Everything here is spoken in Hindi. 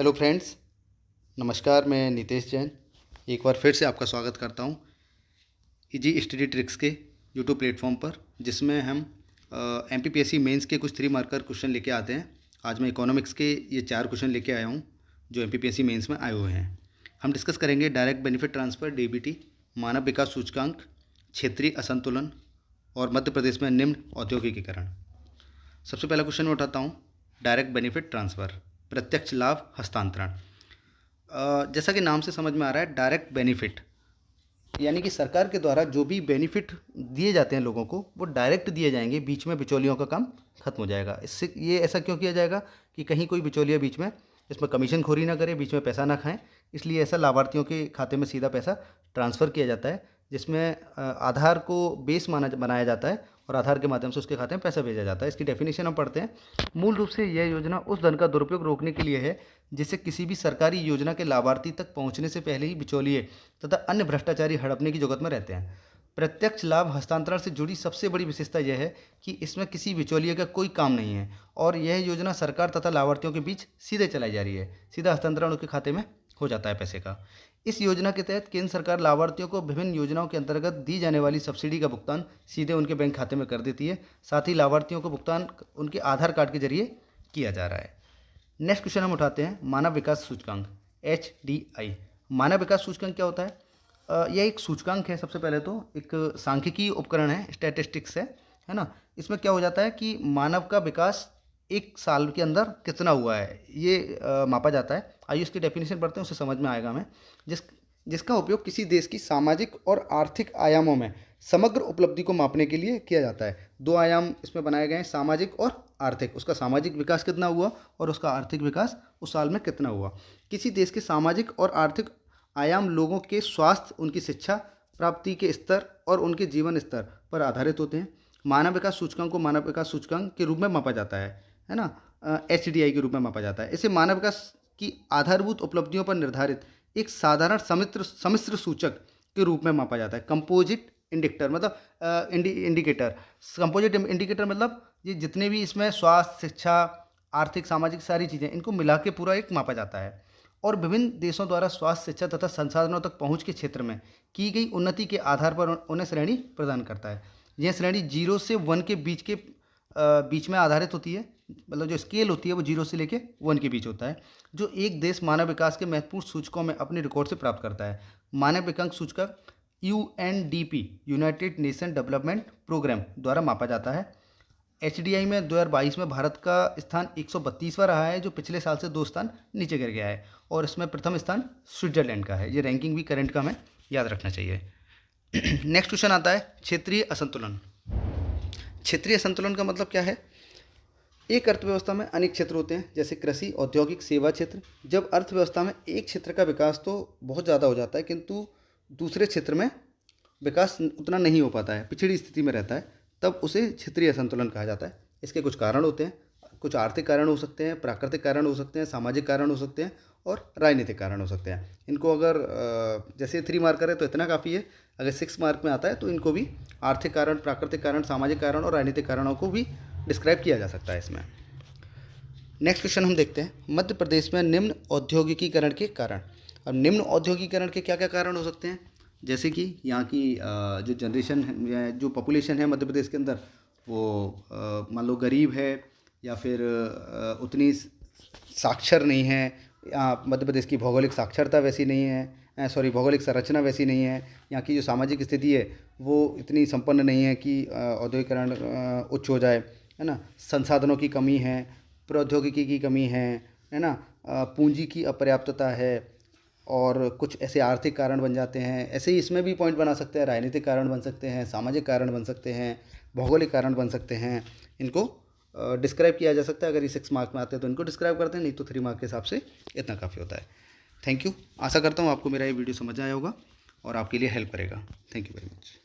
हेलो फ्रेंड्स, नमस्कार। मैं नितेश जैन एक बार फिर से आपका स्वागत करता हूं इजी स्टडी ट्रिक्स के यूट्यूब प्लेटफॉर्म पर, जिसमें हम एमपीपीएससी मेंस के कुछ 3 मार्कर क्वेश्चन लेके आते हैं। आज मैं इकोनॉमिक्स के ये 4 क्वेश्चन लेके आया हूं जो एमपीपीएससी मेंस में आए हुए हैं। हम डिस्कस करेंगे डायरेक्ट बेनिफिट ट्रांसफ़र डीबीटी, मानव विकास सूचकांक, क्षेत्रीय असंतुलन और मध्य प्रदेश में निम्न औद्योगिकीकरण। सबसे पहला क्वेश्चन मैं उठाता हूँ, डायरेक्ट बेनिफिट ट्रांसफ़र, प्रत्यक्ष लाभ हस्तांतरण। जैसा कि नाम से समझ में आ रहा है, डायरेक्ट बेनिफिट यानी कि सरकार के द्वारा जो भी बेनिफिट दिए जाते हैं लोगों को, वो डायरेक्ट दिए जाएंगे, बीच में बिचौलियों का काम खत्म हो जाएगा। इससे ये ऐसा क्यों किया जाएगा कि कहीं कोई बिचौलिया बीच में इसमें कमीशन खोरी ना करे, बीच में पैसा ना खाएं। इसलिए ऐसा लाभार्थियों के खाते में सीधा पैसा ट्रांसफ़र किया जाता है, जिसमें आधार को बेस बनाया जाता है और आधार के माध्यम से उसके खाते में पैसा भेजा जाता है। इसकी डेफिनेशन हम पढ़ते हैं। मूल रूप से यह योजना उस धन का दुरुपयोग रोकने के लिए है जिससे किसी भी सरकारी योजना के लाभार्थी तक पहुंचने से पहले ही बिचौलिए तथा अन्य भ्रष्टाचारी हड़पने की जरूरत में रहते हैं। प्रत्यक्ष लाभ हस्तांतरण से जुड़ी सबसे बड़ी विशेषता यह है कि इसमें किसी बिचौलिए का कोई काम नहीं है और यह योजना सरकार तथा लाभार्थियों के बीच सीधे चलाई जा रही है। सीधा हस्तांतरण उनके खाते में हो जाता है पैसे का। इस योजना के तहत केंद्र सरकार लाभार्थियों को विभिन्न योजनाओं के अंतर्गत दी जाने वाली सब्सिडी का भुगतान सीधे उनके बैंक खाते में कर देती है। साथ ही लाभार्थियों को भुगतान उनके आधार कार्ड के जरिए किया जा रहा है। नेक्स्ट क्वेश्चन हम उठाते हैं, मानव विकास सूचकांक HDI। मानव विकास सूचकांक क्या होता है? यह एक सूचकांक है। सबसे पहले तो एक सांख्यिकीय उपकरण है, स्टैटिस्टिक्स है ना। इसमें क्या हो जाता है कि मानव का विकास एक साल के अंदर कितना हुआ है ये मापा जाता है। आइए उसकी डेफिनेशन पढ़ते हैं, उससे समझ में आएगा हमें। जिसका उपयोग किसी देश की सामाजिक और आर्थिक आयामों में समग्र उपलब्धि को मापने के लिए किया जाता है। 2 आयाम इसमें बनाए गए हैं, सामाजिक और आर्थिक। उसका सामाजिक विकास कितना हुआ और उसका आर्थिक विकास उस साल में कितना हुआ। किसी देश के सामाजिक और आर्थिक आयाम लोगों के स्वास्थ्य, उनकी शिक्षा प्राप्ति के स्तर और उनके जीवन स्तर पर आधारित होते हैं। मानव विकास सूचकांक को मानव विकास सूचकांक के रूप में मापा जाता है ना, HDI के रूप में मापा जाता है। इसे मानव विकास की आधारभूत उपलब्धियों पर निर्धारित एक साधारण सम्मिश्र सूचक के रूप में मापा जाता है। कंपोजिट इंडिकेटर मतलब इंडिकेटर कंपोजिट इंडिकेटर मतलब ये जितने भी इसमें स्वास्थ्य, शिक्षा, आर्थिक, सामाजिक सारी चीज़ें, इनको मिला के पूरा एक मापा जाता है और विभिन्न देशों द्वारा स्वास्थ्य, शिक्षा तथा संसाधनों तक पहुंच के क्षेत्र में की गई उन्नति के आधार पर उन्हें श्रेणी प्रदान करता है। यह श्रेणी 0 से 1 के बीच में आधारित होती है। मतलब जो स्केल होती है वो 0 से लेके 1 के बीच होता है, जो एक देश मानव विकास के महत्वपूर्ण सूचकों में अपने रिकॉर्ड से प्राप्त करता है। मानव विकास सूचकांक UNDP, United Nation Development Programme द्वारा मापा जाता है। HDI में 2022 में भारत का स्थान 132वां रहा है, जो पिछले साल से 2 स्थान नीचे गिर गया है और इसमें प्रथम स्थान स्विट्जरलैंड का है। ये रैंकिंग भी करंट का हमें याद रखना चाहिए। नेक्स्ट क्वेश्चन आता है, क्षेत्रीय असंतुलन। क्षेत्रीय असंतुलन का मतलब क्या है? एक अर्थव्यवस्था में अनेक क्षेत्र होते हैं, जैसे कृषि, औद्योगिक, सेवा क्षेत्र। जब अर्थव्यवस्था में एक क्षेत्र का विकास तो बहुत ज़्यादा हो जाता है, किंतु दूसरे क्षेत्र में विकास उतना नहीं हो पाता है, पिछड़ी स्थिति में रहता है, तब उसे क्षेत्रीय असंतुलन कहा जाता है। इसके कुछ कारण होते हैं, कुछ आर्थिक कारण हो सकते हैं, प्राकृतिक कारण हो सकते हैं, सामाजिक कारण हो सकते हैं और राजनीतिक कारण हो सकते हैं। इनको अगर जैसे 3 मार्कर है तो इतना काफ़ी है। अगर 6 मार्क में आता है तो इनको भी आर्थिक कारण, प्राकृतिक कारण, सामाजिक कारण और राजनीतिक कारणों को भी डिस्क्राइब किया जा सकता है इसमें। नेक्स्ट क्वेश्चन हम देखते हैं, मध्य प्रदेश में निम्न औद्योगिकीकरण के कारण। अब निम्न औद्योगिकीकरण के क्या क्या कारण हो सकते हैं? जैसे कि यहाँ की जो जनरेशन है, जो पॉपुलेशन है मध्य प्रदेश के अंदर, वो मान लो गरीब है या फिर उतनी साक्षर नहीं है। मध्य प्रदेश की भौगोलिक साक्षरता वैसी नहीं है, भौगोलिक संरचना वैसी नहीं है। यहाँ की जो सामाजिक स्थिति है वो इतनी संपन्न नहीं है कि औद्योगिकरण उच्च हो जाए, है ना। संसाधनों की कमी है, प्रौद्योगिकी की कमी है ना, पूंजी की अपर्याप्तता है और कुछ ऐसे आर्थिक कारण बन जाते हैं। ऐसे ही इसमें भी पॉइंट बना सकते हैं, राजनीतिक कारण बन सकते हैं, सामाजिक कारण बन सकते हैं, भौगोलिक कारण बन सकते हैं। इनको डिस्क्राइब किया जा सकता है। अगर ये 6 मार्क में आते हैं तो इनको डिस्क्राइब करते हैं, नहीं तो 3 मार्क के हिसाब से इतना काफ़ी होता है। Thank you. आशा करता हूँ आपको मेरा ये वीडियो समझ आया होगा और आपके लिए हेल्प करेगा। Thank you very much.